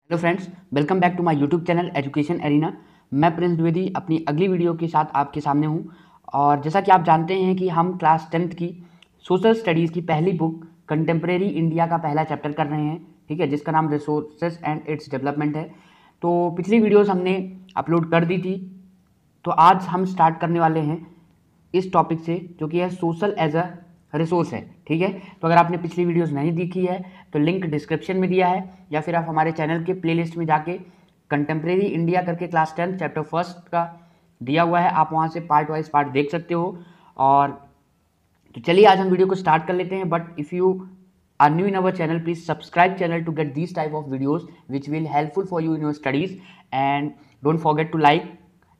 Hello friends, welcome back to my YouTube channel education arena. मैं प्रिंस द्विवेदी अपनी अगली video के साथ आपके सामने हूं। और जैसा कि आप जानते हैं कि हम क्लास 10th की सोशल स्टडीज़ की पहली बुक कंटेम्प्रेरी इंडिया का पहला चैप्टर कर रहे हैं, ठीक है, जिसका नाम रिसोर्सेज एंड इट्स डेवलपमेंट है। तो पिछली वीडियोज़ हमने अपलोड कर दी थी, तो आज हम स्टार्ट करने वाले हैं इस टॉपिक से, जो कि है सोशल एज अ रिसोर्स है, ठीक है। तो अगर आपने पिछली वीडियोस नहीं देखी है तो लिंक डिस्क्रिप्शन में दिया है, या फिर आप हमारे चैनल के प्लेलिस्ट में जाके कंटेम्प्रेरी इंडिया करके क्लास 10 चैप्टर फर्स्ट का दिया हुआ है, आप वहाँ से पार्ट वाइज पार्ट देख सकते हो। और तो चलिए आज हम वीडियो को स्टार्ट कर लेते हैं। But if you are new in our channel, please subscribe channel to get this type of videos which will helpful for you in your studies, and don't forget to like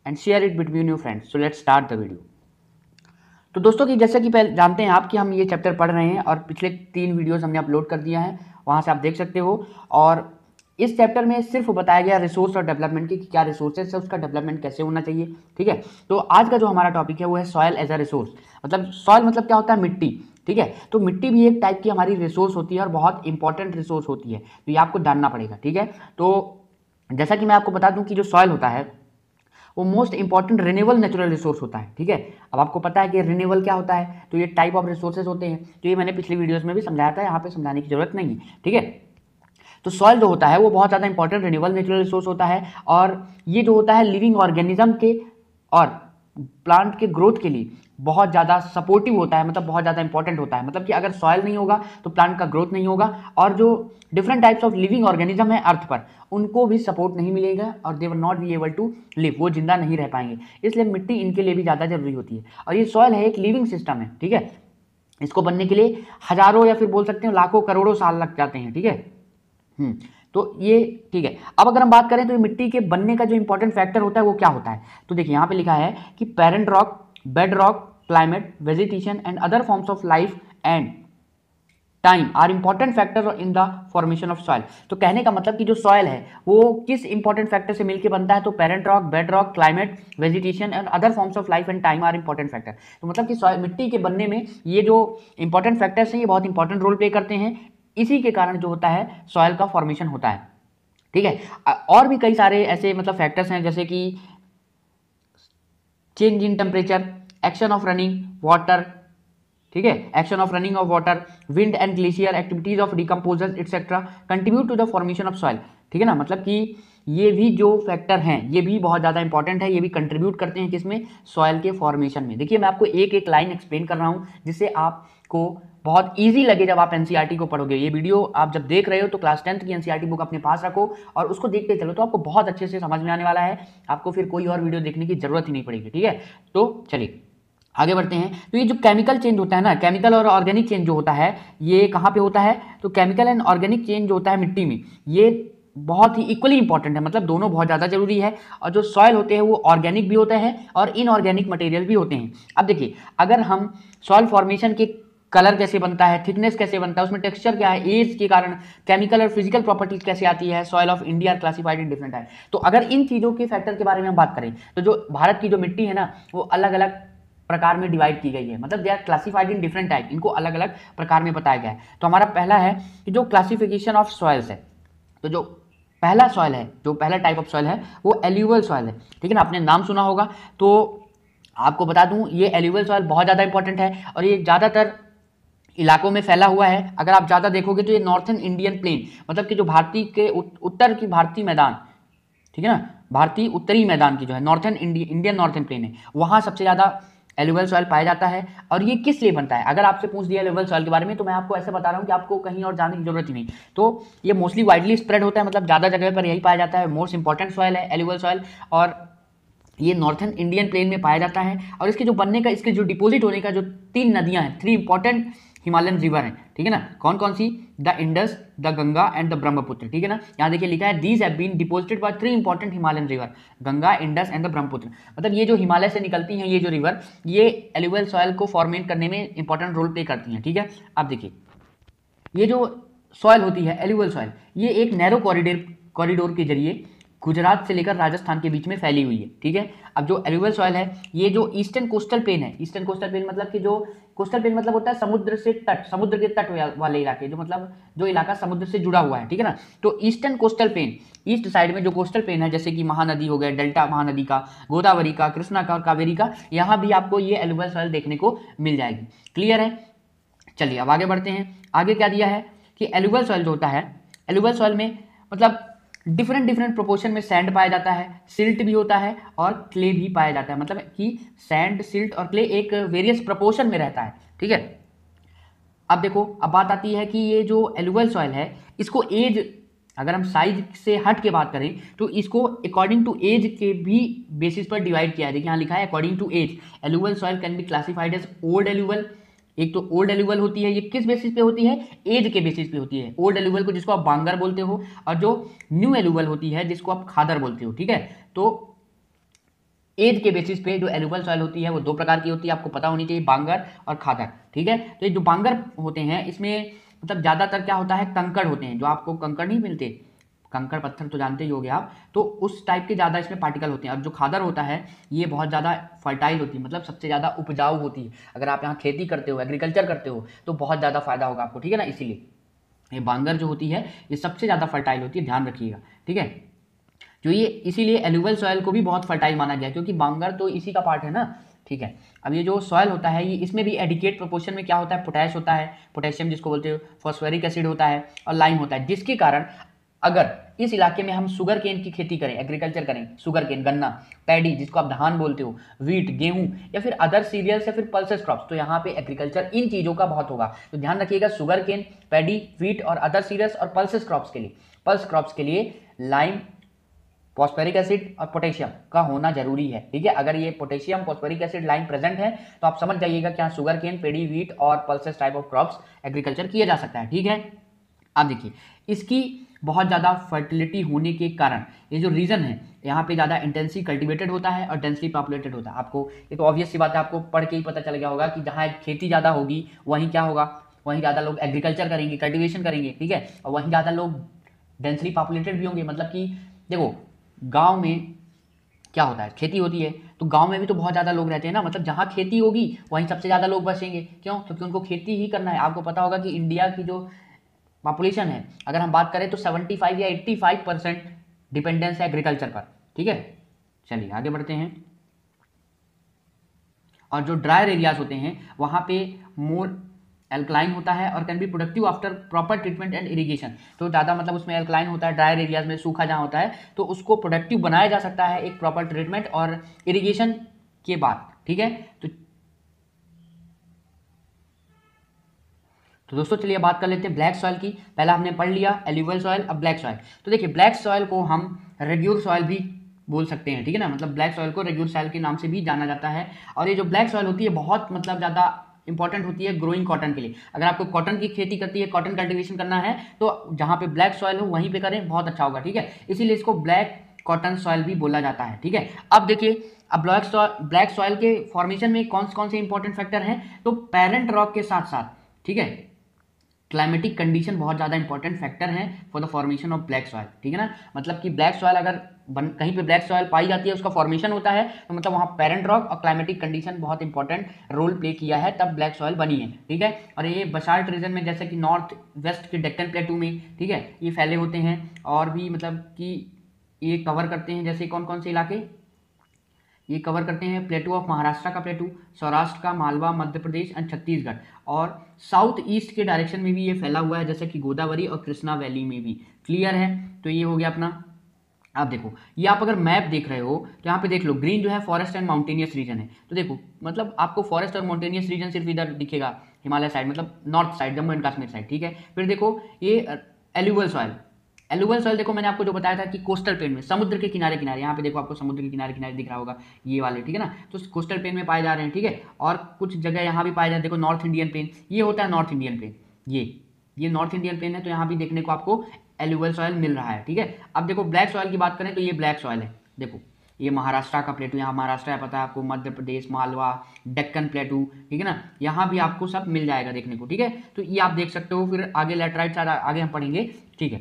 and share it between your friends. So let's start the video. तो दोस्तों कि जैसा कि पहले जानते हैं आप कि हम ये चैप्टर पढ़ रहे हैं और पिछले 3 वीडियोस हमने अपलोड कर दिया है, वहाँ से आप देख सकते हो। और इस चैप्टर में सिर्फ बताया गया रिसोर्स और डेवलपमेंट की, कि क्या रिसोर्सेज है, उसका डेवलपमेंट कैसे होना चाहिए, ठीक है। तो आज का जो हमारा टॉपिक है वो है सॉयल एज अ रिसोर्स। मतलब सॉयल मतलब क्या होता है? मिट्टी, ठीक है। तो मिट्टी भी एक टाइप की हमारी रिसोर्स होती है और बहुत इंपॉर्टेंट रिसोर्स होती है, तो ये आपको जानना पड़ेगा, ठीक है। तो जैसा कि मैं आपको बता दूं कि जो सॉयल होता है वो most important renewable natural resource होता है, ठीक है। अब आपको पता है कि रिन्यूएबल क्या होता है, तो ये टाइप ऑफ रिसोर्सेज होते हैं, तो ये मैंने पिछली वीडियोस में भी समझाया था, यहाँ पे समझाने की जरूरत नहीं है, ठीक है। तो सॉइल जो होता है वो बहुत ज़्यादा इंपॉर्टेंट रिन्यूएबल नेचुरल रिसोर्स होता है, और ये जो होता है लिविंग ऑर्गेनिज्म के और प्लांट के ग्रोथ के लिए बहुत ज़्यादा सपोर्टिव होता है, मतलब बहुत ज़्यादा इंपॉर्टेंट होता है। मतलब कि अगर सॉइल नहीं होगा तो प्लांट का ग्रोथ नहीं होगा, और जो different types of living organism है अर्थ पर, उनको भी सपोर्ट नहीं मिलेगा और they will not be able to live, वो जिंदा नहीं रह पाएंगे। इसलिए मिट्टी इनके लिए भी ज़्यादा जरूरी होती है। और ये सॉइल है एक लिविंग सिस्टम है, ठीक है। इसको बनने के लिए हजारों या फिर बोल सकते हैं लाखों करोड़ों साल लग जाते हैं, ठीक है। तो ये ठीक है। अब अगर हम बात करें तो ये मिट्टी के बनने का जो इंपॉर्टेंट फैक्टर होता है वो क्या होता है, तो देखिए यहाँ पे लिखा है कि parent rock, bed rock, climate, vegetation and other forms of life and time are important factor in the formation of soil. तो कहने का मतलब कि जो सॉइल है वो किस इंपॉर्टेंट फैक्टर से मिलकर बनता है, तो parent rock, bed rock, climate, vegetation and other forms of life and time are important factor. तो मतलब कि सॉइल, मिट्टी के बनने में ये जो इंपॉर्टेंट फैक्टर्स हैं ये बहुत इंपॉर्टेंट रोल प्ले करते हैं। इसी के कारण जो होता है सॉइल का फॉर्मेशन होता है, ठीक है। और भी कई सारे ऐसे मतलब फैक्टर्स हैं, जैसे कि change in temperature, action of running water, ठीक है, action of running of water, wind and glacier, activities of decomposer etcetera contribute to the formation of soil, ठीक है ना। मतलब कि ये भी जो फैक्टर हैं ये भी बहुत ज़्यादा इंपॉर्टेंट है, ये भी कंट्रीब्यूट करते हैं किसमें? सॉइल के फॉर्मेशन में। देखिए मैं आपको एक एक लाइन एक्सप्लेन कर रहा हूँ जिससे आपको बहुत ईजी लगे जब आप एनसीईआरटी को पढ़ोगे। ये वीडियो आप जब देख रहे हो तो क्लास 10th की एनसीईआरटी बुक अपने पास रखो और उसको देखते चलो, तो आपको बहुत अच्छे से समझ में आने वाला है, आपको फिर कोई और वीडियो देखने की जरूरत ही नहीं पड़ेगी, ठीक है। तो चलिए आगे बढ़ते हैं। तो ये जो केमिकल चेंज होता है ना, केमिकल और ऑर्गेनिक चेंज जो होता है, ये कहाँ पे होता है? तो केमिकल एंड ऑर्गेनिक चेंज जो होता है मिट्टी में, ये बहुत ही इक्वली इंपॉर्टेंट है, मतलब दोनों बहुत ज़्यादा जरूरी है। और जो सॉइल होते हैं वो ऑर्गेनिक भी होते हैं और इनऑर्गेनिक मटेरियल भी होते हैं। अब देखिए अगर हम सॉइल फॉर्मेशन के कलर कैसे बनता है, थिकनेस कैसे बनता है, उसमें टेक्सचर क्या है, एज के कारण केमिकल और फिजिकल प्रॉपर्टीज कैसे आती है, soil of India are classified in different type. तो अगर इन चीज़ों के फैक्टर के बारे में हम बात करें तो जो भारत की जो मिट्टी है ना वो अलग अलग प्रकार में डिवाइड की गई है, मतलब they are classified in different type, इनको अलग अलग प्रकार में बताया गया है। तो हमारा पहला है कि जो क्लासिफिकेशन ऑफ सॉइल्स है, तो जो पहला सॉइल है, जो पहला टाइप ऑफ सॉइल है वो एल्यूवियल सॉइल है, ठीक है ना। आपने नाम सुना होगा, तो आपको बता दूं ये एल्यूवियल सॉइल बहुत ज़्यादा इंपॉर्टेंट है और ये ज़्यादातर इलाकों में फैला हुआ है। अगर आप ज़्यादा देखोगे तो ये नॉर्थन इंडियन प्लेन, मतलब कि जो भारतीय के उत्तर की भारतीय मैदान, ठीक है ना, भारतीय उत्तरी मैदान की जो है नॉर्थन इंडियन नॉर्थन प्लेन है, वहाँ सबसे ज़्यादा एल्यूवियल सॉइल पाया जाता है। और ये किस लिए बनता है? अगर आपसे पूछ दिया एल्यूवियल सॉइल के बारे में तो मैं आपको ऐसे बता रहा हूँ कि आपको कहीं और जाने की जरूरत ही नहीं। तो ये मोस्टली वाइडली स्प्रेड होता है, मतलब ज़्यादा जगह पर यही पाया जाता है, मोस्ट इंपॉर्टेंट सॉइल है एल्यूवियल सॉइल, और ये नॉर्थन इंडियन प्लेन में पाया जाता है। और इसके जो बनने का, इसके जो डिपोजिट होने का जो 3 नदियाँ हैं, 3 इंपॉर्टेंट हिमालयन रिवर हैं, ठीक है ना। कौन कौन सी? The Indus, the Ganga and the Brahmaputra, ठीक है ना। यहाँ देखिए लिखा है these have been deposited by 3 important Himalayan river, Ganga, Indus and the Brahmaputra. मतलब ये जो हिमालय से निकलती हैं ये जो रिवर, ये एल्यूवियल सॉइल को फॉर्मेट करने में इंपॉर्टेंट रोल प्ले करती हैं, ठीक है। अब देखिए ये जो सॉइल होती है एल्यूवियल सॉइल, ये एक नैरो कॉरिडोर के जरिए गुजरात से लेकर राजस्थान के बीच में फैली हुई है। ठीक है, अब जो एलुवियल सॉइल है ये जो ईस्टर्न कोस्टल प्लेन है, ईस्टर्न कोस्टल प्लेन मतलब कि जो कोस्टल प्लेन मतलब होता है समुद्र से तट, समुद्र के तट वाले इलाके, जो मतलब जो इलाका समुद्र से जुड़ा हुआ है। ठीक है ना, तो eastern coastal plain, east side में जो कोस्टल प्लेन है जैसे कि महानदी हो गया, डेल्टा महानदी का, गोदावरी का, कृष्णा का और कावेरी का, यहाँ भी आपको ये एलुवियल सॉइल देखने को मिल जाएगी। क्लियर है, चलिए अब आगे बढ़ते हैं। आगे क्या दिया है कि एलुवियल सॉइल जो होता है, एलुवियल सॉइल में मतलब डिफरेंट प्रोपोर्शन में सैंड पाया जाता है, सिल्ट भी होता है और क्ले भी पाया जाता है, मतलब कि सैंड, सिल्ट और क्ले एक वेरियस प्रोपोर्शन में रहता है। ठीक है, अब देखो, अब बात आती है कि ये जो एलुवियल सॉइल है इसको एज, अगर हम साइज से हट के बात करें तो इसको अकॉर्डिंग टू एज के भी बेसिस पर डिवाइड किया है। देखिए यहाँ लिखा है according to as alluvial soil can be classified as old alluvial. एक तो ओल्ड एलुवियल होती है, ये किस बेसिस पे होती है, एज के बेसिस पे होती है। ओल्ड एलुवियल को जिसको आप बांगर बोलते हो, और जो न्यू एलुवियल होती है जिसको आप खादर बोलते हो। ठीक है, तो एज के बेसिस पे जो एलुवियल सॉइल होती है वो दो प्रकार की होती है, आपको पता होनी चाहिए, बांगर और खादर। ठीक है, तो ये जो बांगर होते हैं इसमें मतलब ज़्यादातर क्या होता है, कंकड़ होते हैं, जो आपको कंकड़ नहीं मिलते, कंकड़ पत्थर तो जानते ही होगे आप, तो उस टाइप के ज़्यादा इसमें पार्टिकल होते हैं। और जो खादर होता है ये बहुत ज़्यादा फर्टाइल होती है, मतलब सबसे ज़्यादा उपजाऊ होती है। अगर आप यहाँ खेती करते हो, एग्रीकल्चर करते हो तो बहुत ज़्यादा फायदा होगा आपको। ठीक है ना, इसीलिए ये बांगर जो होती है ये सबसे ज़्यादा फर्टाइल होती है, ध्यान रखिएगा। ठीक है, जो ये इसीलिए एलुवियल सॉइल को भी बहुत फर्टाइल माना गया क्योंकि बांगर तो इसी का पार्ट है ना। ठीक है, अब ये जो सॉइल होता है ये इसमें भी एडिकेट प्रोपोर्शन में क्या होता है, पोटैश होता है, पोटेशियम जिसको बोलते हो, फॉस्फोरिक एसिड होता है और लाइम होता है, जिसके कारण अगर इस इलाके में हम शुगर केन की खेती करें, एग्रीकल्चर करें, शुगर केन, गन्ना, पैडी जिसको आप धान बोलते हो, वीट, गेहूं या फिर अदर सीरियल्स या फिर पल्सेस क्रॉप्स, तो यहाँ पे एग्रीकल्चर इन चीज़ों का बहुत होगा। तो ध्यान रखिएगा, शुगर केन, पैडी, वीट और अदर सीरियल्स और पल्सेस क्रॉप्स के लिए, पल्स क्रॉप्स के लिए लाइम, फॉस्फोरिक एसिड और पोटेशियम का होना जरूरी है। ठीक है, अगर ये potassium, phosphoric acid, lime present है तो आप समझ जाइएगा कि यहाँ शुगर केन, पेडी, वीट और pulses type of crops agriculture किया जा सकता है। ठीक है, अब देखिए इसकी बहुत ज़्यादा फर्टिलिटी होने के कारण ये जो रीजन है यहाँ पे ज़्यादा इंटेंसिव कल्टिवेटेड होता है और डेंसली पॉपुलेटेड होता है। आपको ये तो ऑब्वियस सी बात है, आपको पढ़ के ही पता चल गया होगा कि जहाँ खेती ज़्यादा होगी वहीं क्या होगा, वहीं ज़्यादा लोग एग्रीकल्चर करेंगे, कल्टिवेशन करेंगे। ठीक है, और वहीं ज़्यादा लोग डेंसली पॉपुलेटेड भी होंगे, मतलब कि देखो गाँव में क्या होता है, खेती होती है तो गांव में भी तो बहुत ज़्यादा लोग रहते हैं ना, मतलब जहाँ खेती होगी वहीं सबसे ज़्यादा लोग बसेंगे। क्यों, क्योंकि उनको खेती ही करना है। आपको पता होगा कि इंडिया की जो पॉपुलेशन है अगर हम बात करें तो 75 या 85% डिपेंडेंस है एग्रीकल्चर पर। ठीक है, चलिए आगे बढ़ते हैं। और जो ड्रायर एरियाज होते हैं वहाँ पे मोर एल्कलाइन होता है और can be productive after proper treatment and irrigation. तो ज़्यादा मतलब उसमें एल्कलाइन होता है, ड्रायर एरियाज में सूखा जहाँ होता है तो उसको प्रोडक्टिव बनाया जा सकता है एक प्रॉपर ट्रीटमेंट और इरिगेशन के बाद। ठीक है, तो दोस्तों चलिए बात कर लेते हैं ब्लैक सॉइल की। पहला हमने पढ़ लिया एलुवियल सॉइल, अब ब्लैक सॉइल। तो देखिए ब्लैक सॉइल को हम रेग्यूर सॉइल भी बोल सकते हैं। ठीक है ना, मतलब ब्लैक सॉइल को रेग्यूर सॉइल के नाम से भी जाना जाता है। और ये जो ब्लैक सॉइल होती है बहुत मतलब ज़्यादा इंपॉर्टेंट होती है ग्रोइंग कॉटन के लिए। अगर आपको कॉटन की खेती करती है, कॉटन कल्टिवेशन करना है तो जहाँ पे ब्लैक सॉइल हो वहीं पे करें, बहुत अच्छा होगा। ठीक है, इसीलिए इसको ब्लैक कॉटन सॉइल भी बोला जाता है। ठीक है, अब देखिए अब ब्लैक सॉइल के फॉर्मेशन में कौन से इंपॉर्टेंट फैक्टर हैं, तो पेरेंट रॉक के साथ साथ, ठीक है, क्लाइमेटिक कंडीशन बहुत ज़्यादा इंपॉर्टेंट फैक्टर हैं for the formation of black soil. ठीक है ना, मतलब कि ब्लैक सॉइल अगर कहीं पे ब्लैक सॉइल पाई जाती है, उसका फॉर्मेशन होता है, तो मतलब वहाँ पेरेंट रॉक और क्लाइमेटिक कंडीशन बहुत इंपॉर्टेंट रोल प्ले किया है, तब ब्लैक सॉइल बनी है। ठीक है, और ये बसाल्ट रीजन में जैसे कि नॉर्थ वेस्ट के डेक्कन प्लेटू में, ठीक है, ये फैले होते हैं और भी मतलब कि ये कवर करते हैं, जैसे कौन कौन से इलाके ये कवर करते हैं, प्लेटू ऑफ महाराष्ट्र का प्लेटू, सौराष्ट्र का, मालवा, मध्य प्रदेश एंड छत्तीसगढ़, और साउथ ईस्ट के डायरेक्शन में भी ये फैला हुआ है जैसे कि गोदावरी और कृष्णा वैली में भी। क्लियर है, तो ये हो गया अपना। आप देखो ये आप अगर मैप देख रहे हो तो यहाँ पे देख लो ग्रीन जो है फॉरेस्ट एंड माउंटेनियस रीजन है। तो देखो मतलब आपको फॉरेस्ट और माउंटेनियस रीजन सिर्फ इधर दिखेगा, हिमालय साइड, मतलब north side, Jammu and Kashmir side. ठीक है, फिर देखो ये एलुवियल सॉइल, एलुवियल सॉइल देखो मैंने आपको जो बताया था कि कोस्टल प्लेन में, समुद्र के किनारे किनारे, यहाँ पे देखो आपको समुद्र के किनारे किनारे दिख रहा होगा ये वाले। ठीक है ना, तो कोस्टल प्लेन में पाए जा रहे हैं। ठीक है, और कुछ जगह यहाँ भी पाए जाते हैं, देखो नॉर्थ इंडियन प्लेन, ये होता है नॉर्थ इंडियन प्लेन, ये नॉर्थ इंडियन प्लेन है, तो यहाँ भी देखने को आपको एलुवियल सॉइल मिल रहा है। ठीक है, अब देखो ब्लैक सॉइल की बात करें तो ये ब्लैक सॉइल है। देखो ये महाराष्ट्र का प्लेटू, यहाँ महाराष्ट्र है पता है आपको, मध्य प्रदेश, मालवा, डेक्कन प्लेटू, ठीक है ना, यहाँ भी आपको सब मिल जाएगा देखने को। ठीक है, तो ये आप देख सकते हो। फिर आगे लेफ्ट राइट साइड आगे हम पढ़ेंगे। ठीक है,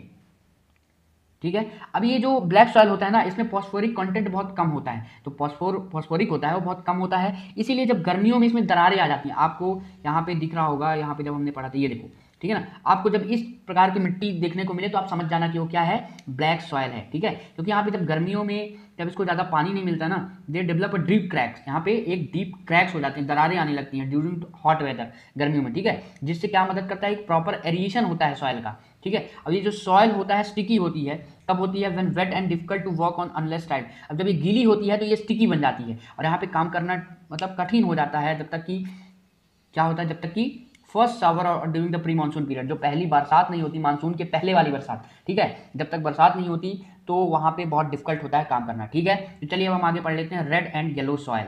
ठीक है। अब ये जो ब्लैक सॉइल होता है ना, इसमें फॉस्फोरिक कंटेंट बहुत कम होता है, तो फॉस्फोरिक होता है वो बहुत कम होता है, इसीलिए जब गर्मियों में इसमें दरारें आ जाती हैं, आपको यहाँ पे दिख रहा होगा, यहाँ पे जब हमने पढ़ा था, ये देखो, ठीक है ना। आपको जब इस प्रकार की मिट्टी देखने को मिले तो आप समझ जाना कि वो क्या है, ब्लैक सॉइल है, ठीक है। क्योंकि यहाँ पे जब गर्मियों में जब इसको ज़्यादा पानी नहीं मिलता ना, they develop a deep cracks, यहाँ पे एक डीप क्रैक्स हो जाते हैं, दरारें आने लगती हैं ड्यूरिंग हॉट वेदर, गर्मियों में, ठीक है। जिससे क्या मदद करता है, एक प्रॉपर एरिएशन होता है सॉइल का, ठीक है। अब ये जो सॉइल होता है स्टिकी होती है, कब होती है, when wet and difficult to work on unless tight. अब जब ये गीली होती है तो ये स्टिकी बन जाती है और यहाँ पे काम करना मतलब कठिन हो जाता है, जब तक कि क्या होता है, जब तक कि फर्स्ट शावर और during the pre monsoon period, जो पहली बरसात नहीं होती, मानसून के पहले वाली बरसात, ठीक है, जब तक बरसात नहीं होती तो वहाँ पे बहुत डिफिकल्ट होता है काम करना, ठीक है। तो चलिए अब हम आगे पढ़ लेते हैं red and yellow soil.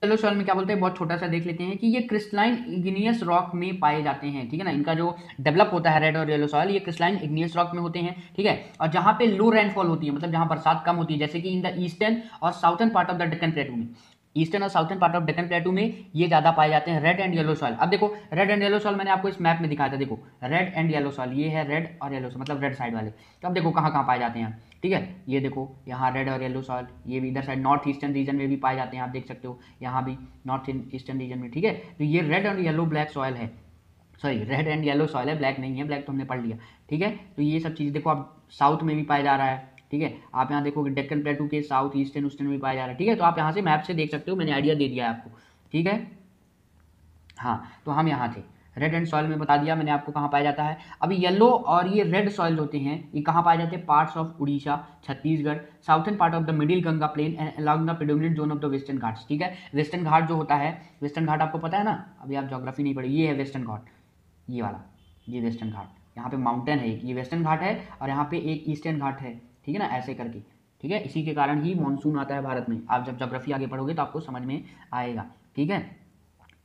Yellow soil में क्या बोलते हैं, बहुत छोटा सा देख लेते हैं कि ये क्रिस्टलाइन इग्नियस रॉक में पाए जाते हैं, ठीक है ना। इनका जो डेवलप होता है रेड और येलो सॉइल, ये क्रिस्टलाइन इग्नियस रॉक में होते हैं, ठीक है। और जहाँ पे लो रेनफॉल होती है, मतलब जहाँ बरसात कम होती है, जैसे कि इन द ईस्टर्न और southern part of the Deccan प्लेटू में, ईस्टर्न और साउथर्न पार्ट ऑफ डेक्कन प्लेटू में ये ज़्यादा पाए जाते हैं, रेड एंड येलो सॉइल। अब देखो रेड एंड येलो सॉइल मैंने आपको इस मैप में दिखाया था, देखो रेड एंड येलो सॉइल, ये है रेड और येलो सॉइल, मतलब रेड साइड वाले। तो अब देखो कहाँ कहाँ पाए जाते हैं, ठीक है। ये देखो यहाँ रेड और येलो सॉइल, ये भी इधर साइड नॉर्थ ईस्टर्न रीजन में भी पाए जाते हैं, आप देख सकते हो, यहाँ भी नॉर्थ ईस्टर्न रीजन में, ठीक है। तो ये रेड और येलो ब्लैक सॉइल है, sorry red and yellow soil है, ब्लैक नहीं है, ब्लैक तो हमने पढ़ लिया, ठीक है। तो ये सब चीज़ देखो, आप साउथ में भी पाया जा रहा है, ठीक है। आप यहाँ देखोगे डेक्कन प्लेटू के साउथ ईस्टर्न ईस्टर्न में पाया जा रहा है, ठीक है। तो आप यहाँ से मैप से देख सकते हो, मैंने आइडिया दे दिया है आपको, ठीक है। हाँ, तो हम यहाँ थे, रेड एंड सॉइल में बता दिया मैंने आपको कहाँ पाया जाता है। अभी येलो और ये रेड सॉइल होते हैं, ये कहाँ पाए जाते हैं, parts of Orissa, Chhattisgarh, southern part of the middle Ganga plain and along the predominant zone of the western Ghats, ठीक है। वेस्टर्न घाट जो होता है, वेस्टर्न घाट आपको पता है ना, अभी आप ज्योग्राफी नहीं पढ़ी, ये है वेस्टर्न घाट, ये वाला, ये वेस्टर्न घाट, यहाँ पे माउंटेन है, ये वेस्टर्न घाट है और यहाँ पे एक ईस्टर्न घाट है, ठीक है ना, ऐसे करके, ठीक है। इसी के कारण ही मानसून आता है भारत में, आप जब ज्योग्राफी आगे पढ़ोगे तो आपको समझ में आएगा, ठीक है।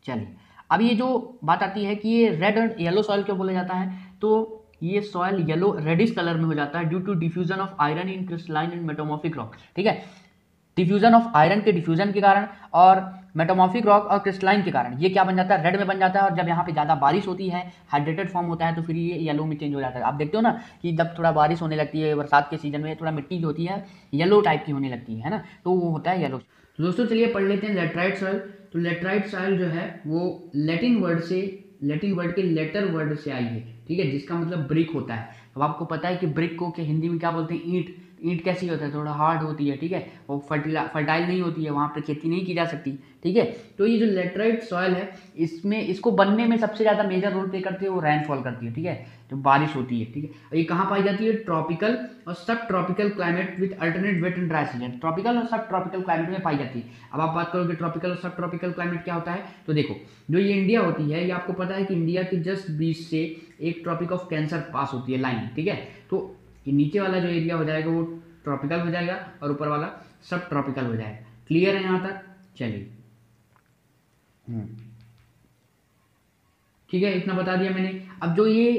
चलिए अब ये जो बात आती है कि ये रेड और येलो सॉइल क्यों बोला जाता है, तो ये सॉइल येलो रेडिश कलर में हो जाता है due to diffusion of iron in crystalline and metamorphic rock, ठीक है। डिफ्यूजन ऑफ आयरन के डिफ्यूजन के कारण और मेटामॉर्फिक रॉक और क्रिस्टलाइन के कारण ये क्या बन जाता है, रेड में बन जाता है। और जब यहाँ पे ज़्यादा बारिश होती है, हाइड्रेटेड फॉर्म होता है, तो फिर ये येलो में चेंज हो जाता है। आप देखते हो ना कि जब थोड़ा बारिश होने लगती है बरसात के सीजन में, थोड़ा मिट्टी जो होती है येलो टाइप की होने लगती है ना, तो वो होता है येलो। दोस्तों चलिए पढ़ लेते हैं लेटराइट सॉइल। तो लेटराइट सॉइल जो है वो लैटिन वर्ड के लेटर वर्ड से आई है, ठीक है, जिसका मतलब ब्रिक होता है। अब आपको पता है कि ब्रिक को हिंदी में क्या बोलते हैं, ईंट। ईंट कैसी होता है, थोड़ा हार्ड होती है, ठीक है, वो फर्टाइल नहीं होती है, वहाँ पर खेती नहीं की जा सकती, ठीक है। तो ये जो लेटराइट सॉइल है, इसमें इसको बनने में सबसे ज़्यादा मेजर रोल प्ले करती है वो रेनफॉल करती है, ठीक है, जो बारिश होती है, ठीक है। और ये कहाँ पाई जाती है, ट्रॉपिकल और सब tropical climate with alternate wet and dry season, tropical और सब ट्रॉपिकल क्लाइमेट में पाई जाती है। अब आप बात करोगे ट्रॉपिकल और सब ट्रॉपिकल क्लाइमेट क्या होता है, तो देखो जो ये इंडिया होती है, ये आपको पता है कि इंडिया के जस्ट बीच से एक ट्रॉपिक ऑफ कैंसर पास होती है लाइन, ठीक है। तो ये नीचे वाला जो एरिया हो जाएगा वो ट्रॉपिकल हो जाएगा और ऊपर वाला सब ट्रॉपिकल हो जाएगा। क्लियर है यहाँ तक, चलिए ठीक है, इतना बता दिया मैंने। अब जो ये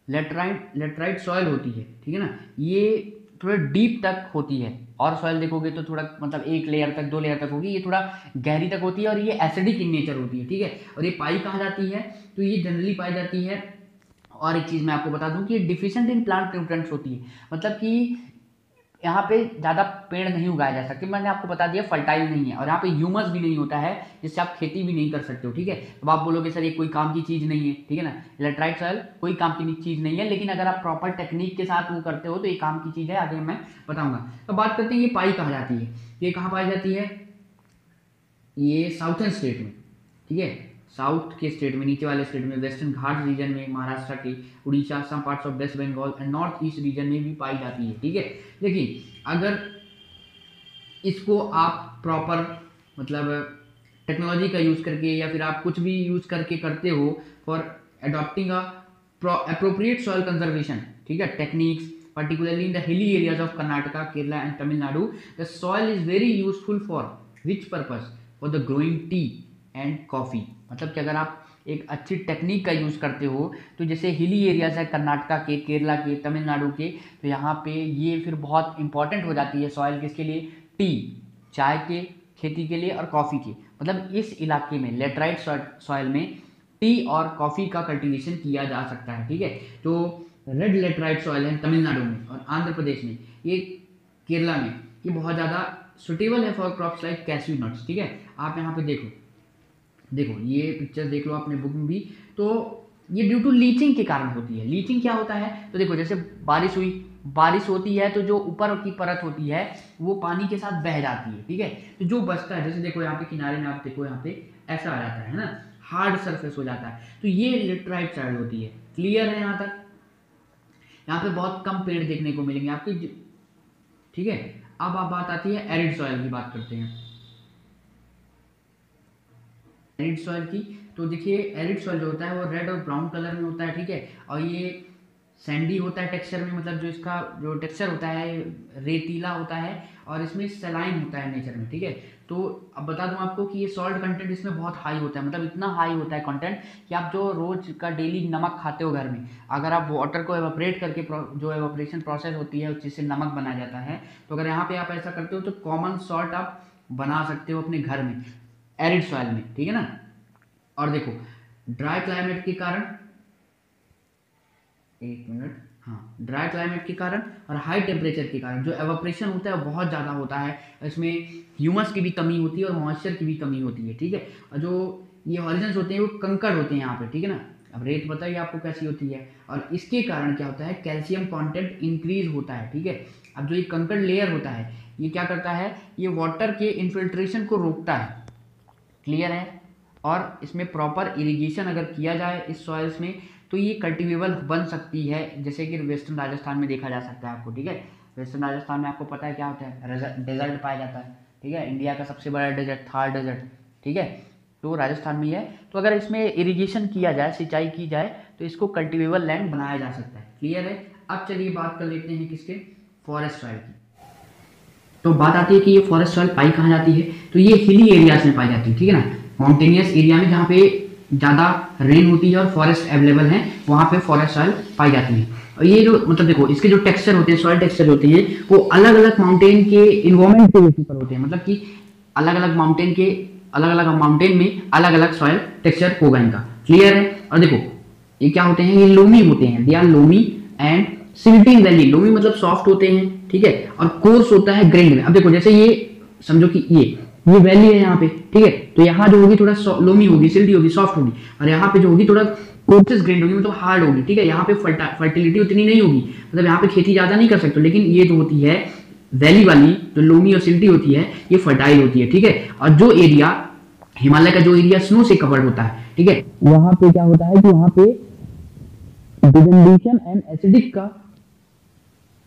लेटराइट सॉइल होती है, ठीक है ना, ये थोड़ा डीप तक होती है, और सॉइल देखोगे तो थोड़ा मतलब एक लेयर तक, दो लेयर तक होगी, ये थोड़ा गहरी तक होती है और ये एसिडिक इन नेचर होती है, ठीक है। और ये पाई कहाँ जाती है, तो ये जनरली पाई जाती है, और एक चीज़ मैं आपको बता दूं कि ये डिफिशिएंट इन प्लांट न्यूट्रिएंट्स होती है, मतलब कि यहाँ पे ज़्यादा पेड़ नहीं उगाए जा सकते, मैंने आपको बता दिया फर्टाइल नहीं है, और यहाँ पे ह्यूमस भी नहीं होता है, जिससे आप खेती भी नहीं कर सकते हो, ठीक है। तो आप बोलोगे सर ये कोई काम की चीज़ नहीं है, ठीक है ना, लेटराइट सॉइल कोई काम की चीज़ नहीं है, लेकिन अगर आप प्रॉपर टेक्निक के साथ वो करते हो तो ये काम की चीज़ है, आगे मैं बताऊंगा। तो बात करते हैं ये पाई कहाँ जाती है, ये कहाँ पाई जाती है, ये साउथर्न स्टेट में, ठीक है, साउथ के स्टेट में, नीचे वाले स्टेट में, वेस्टर्न घाट रीजन में, महाराष्ट्र के, Orissa, some parts of West Bengal and north east region में भी पाई जाती है, ठीक है। देखिए अगर इसको आप प्रॉपर मतलब टेक्नोलॉजी का यूज़ करके या फिर आप कुछ भी यूज़ करके करते हो for adopting a appropriate soil conservation, ठीक है, techniques particularly in the hilly areas of Karnataka, Kerala and Tamil Nadu, the soil is very useful for which purpose, for the growing tea and coffee। मतलब कि अगर आप एक अच्छी technique का use करते हो, तो जैसे हिली एरियाज है कर्नाटका के, केरला के, तमिलनाडु के, तो यहाँ पे ये फिर बहुत इंपॉर्टेंट हो जाती है सॉइल, किसके लिए, टी, चाय के खेती के लिए और कॉफ़ी के, मतलब इस इलाके में लेटराइट सॉइल में टी और कॉफ़ी का कल्टीवेशन किया जा सकता है, ठीक है। तो रेड लेटराइट सॉइल है तमिलनाडु में और आंध्र प्रदेश में, ये केरला में, ये बहुत ज़्यादा सुटेबल है for crops like cashew nuts. ठीक है, आप यहाँ पे देखो ये पिक्चर देख लो अपने बुक में भी। तो ये ड्यू टू लीचिंग के कारण होती है। लीचिंग क्या होता है, तो देखो जैसे बारिश होती है तो जो ऊपर की परत होती है वो पानी के साथ बह जाती है। ठीक है, तो जो बचता है, जैसे देखो यहाँ पे किनारे में आप देखो यहाँ पे ऐसा आ जाता है ना, हार्ड सरफेस हो जाता है, तो ये लेटराइट सॉइल होती है। क्लियर है यहाँ तक? यहाँ पे बहुत कम पेड़ देखने को मिलेंगे आपके। ठीक है, अब आप बात आती है एरिड सॉइल की, बात करते हैं एरिड सॉइल की। तो देखिए एरिड सॉइल जो होता है वो रेड और ब्राउन कलर में होता है। ठीक है, और ये सैंडी होता है टेक्सचर में, मतलब जो इसका जो टेक्सचर होता है रेतीला होता है, और इसमें सलाइन होता है नेचर में। ठीक है, तो अब बता दूं आपको कि ये सॉल्ट कंटेंट इसमें बहुत हाई होता है, मतलब इतना हाई होता है कंटेंट कि आप जो रोज का डेली नमक खाते हो घर में, अगर आप वाटर को एवापोरेट करके जो एवापोरेशन प्रोसेस होती है जिससे नमक बनाया जाता है, तो अगर यहाँ पे आप ऐसा करते हो तो कॉमन सॉल्ट आप बना सकते हो अपने घर में एरिड सॉइल में। ठीक है ना। और देखो ड्राई क्लाइमेट के कारण, एक मिनट, हाँ, ड्राई क्लाइमेट के कारण और हाई टेम्परेचर के कारण जो एवापोरेशन होता है वो बहुत ज़्यादा होता है। इसमें ह्यूमस की भी कमी होती है और मॉइस्चर की भी कमी होती है। ठीक है, और जो ये हॉरिजन्स होते हैं वो कंकड़ होते हैं यहाँ पे। ठीक है ना, अब रेत बताइए आपको कैसी होती है, और इसके कारण क्या होता है, कैल्शियम कंटेंट इंक्रीज होता है। ठीक है, अब जो ये कंकड़ लेयर होता है ये क्या करता है, ये वाटर के इन्फिल्ट्रेशन को रोकता है। क्लियर है, और इसमें प्रॉपर इरिगेशन अगर किया जाए इस सॉइल्स में तो ये कल्टिवेबल बन सकती है, जैसे कि वेस्टर्न राजस्थान में देखा जा सकता है आपको। ठीक है, वेस्टर्न राजस्थान में आपको पता है क्या होता है, डेजर्ट पाया जाता है। ठीक है, इंडिया का सबसे बड़ा डेजर्ट, थार डेजर्ट। ठीक है, तो राजस्थान में है। तो अगर इसमें इरिगेशन किया जाए, सिंचाई की जाए, तो इसको कल्टिवेबल लैंड बनाया जा सकता है। क्लियर है। अब चलिए बात कर लेते हैं किसके, फॉरेस्ट सॉइल की। तो बात आती है कि ये फॉरेस्ट सॉइल पाई कहाँ जाती है, तो ये हिली एरियाज में पाई जाती है। ठीक है ना, माउंटेनियस एरिया में जहाँ पे ज़्यादा रेन होती है और फॉरेस्ट अवेलेबल है वहाँ पे फॉरेस्ट सॉइल पाई जाती है। और ये जो मतलब देखो इसके जो टेक्सचर होते हैं, सॉइल टेक्सचर होते हैं, वो अलग अलग माउंटेन के इन्वायरमेंट के बेसिस पर होते हैं। मतलब कि अलग अलग माउंटेन में अलग अलग सॉइल टेक्सचर होगा इनका। क्लियर है। और देखो ये क्या होते हैं, ये लोमी होते हैं, they are loamy and silting valley. Loamy मतलब सॉफ्ट होते हैं। ठीक है, और कोर्स होता है ग्रेन में। अब देखो जैसे ये समझो कि ये वैली है यहाँ पे। ठीक है, तो यहाँ जो होगी थोड़ा लोमी होगी, सिल्टी होगी, सॉफ्ट होगी, और यहाँ पे जो होगी थोड़ा कोर्सेस ग्रेन होगी, मतलब हार्ड होगी। ठीक है, यहाँ पे फर्टिलिटी उतनी नहीं होगी, मतलब यहाँ पे खेती ज्यादा नहीं कर सकते। लेकिन ये जो होती है वैली वाली जो लोमी और सिल्टी होती है ये फर्टाइल होती है। ठीक है, और जो एरिया हिमालय का जो एरिया स्नो से कवर्ड होता है, ठीक है, वहां पे क्या होता है कि वहां पे डिसल्यूशन एंड एसिडिक का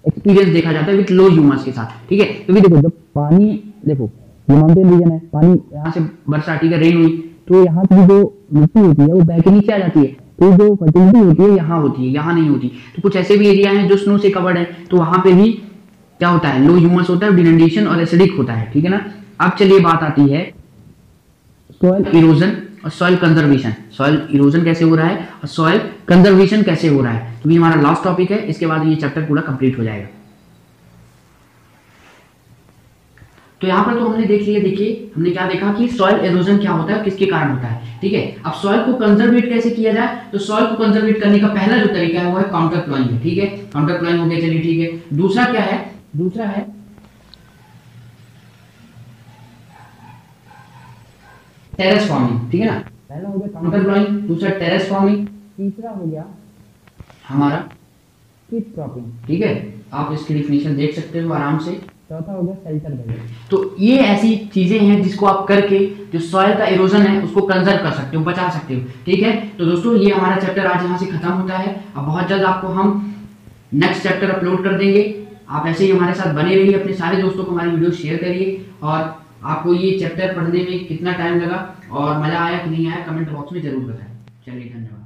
एक्सपीरियंस देखा जाता है विद लो ह्यूमस के साथ। ठीक है, क्योंकि देखो जब पानी, देखो ये माउंटेन रीजन है, पानी यहाँ से बरसा, ठीक है, रेन हुई तो यहाँ की जो मिट्टी होती है वो बह के नीचे आ जाती है, तो जो फर्टिलिटी होती है यहाँ होती है, यहाँ नहीं होती। तो कुछ ऐसे भी एरिया हैं जो स्नो से कवर्ड है, तो वहां पे भी क्या होता है, लो ह्यूमस होता है, डिनंडेशन और एसिडिक होता है। ठीक है ना। अब चलिए बात आती है सॉइल इरोजन और सॉइल कंजर्वेशन। सॉइल इरोजन कैसे हो रहा है और सॉइल कंजर्वेशन कैसे हो रहा है, तो ये हमारा लास्ट टॉपिक है। इसके बाद ये चैप्टर पूरा कंप्लीट हो जाएगा। तो यहाँ पर तो हमने देख लिया, देखिए हमने क्या देखा कि सॉइल इरोजन क्या होता है, किसके कारण होता है। ठीक है, अब सॉइल को कंजर्वेट कैसे किया जाए, तो सॉइल को कंजर्वेट करने का पहला जो तरीका है वो है काउंटर प्लॉइंग है। ठीक है, काउंटर प्लॉइंग हो गया, चलिए ठीक है। दूसरा क्या है, दूसरा है टेरेस फार्मिंग। ठीक है ना, पहला हो गया काउंटर प्लॉइंग, दूसरा टेरेस फार्मिंग, तीसरा हो गया हमारा स्ट्रिप क्रॉपिंग। ठीक है, आप इसकी डिफिनेशन देख सकते हो आराम से। चौथा हो गया शेल्टर बेल्ट। तो ये ऐसी चीजें हैं जिसको आप करके जो सॉइल का इरोजन है उसको कंजर्व कर सकते हो, बचा सकते हो। ठीक है, तो दोस्तों ये हमारा चैप्टर आज यहाँ से खत्म होता है। अब बहुत जल्द आपको हम नेक्स्ट चैप्टर अपलोड कर देंगे। आप ऐसे ही हमारे साथ बने रहिए, अपने सारे दोस्तों को हमारी वीडियो शेयर करिए। और आपको ये चैप्टर पढ़ने में कितना टाइम लगा और मजा आया कि नहीं आया कमेंट बॉक्स में जरूर बताएं। चलिए धन्यवाद।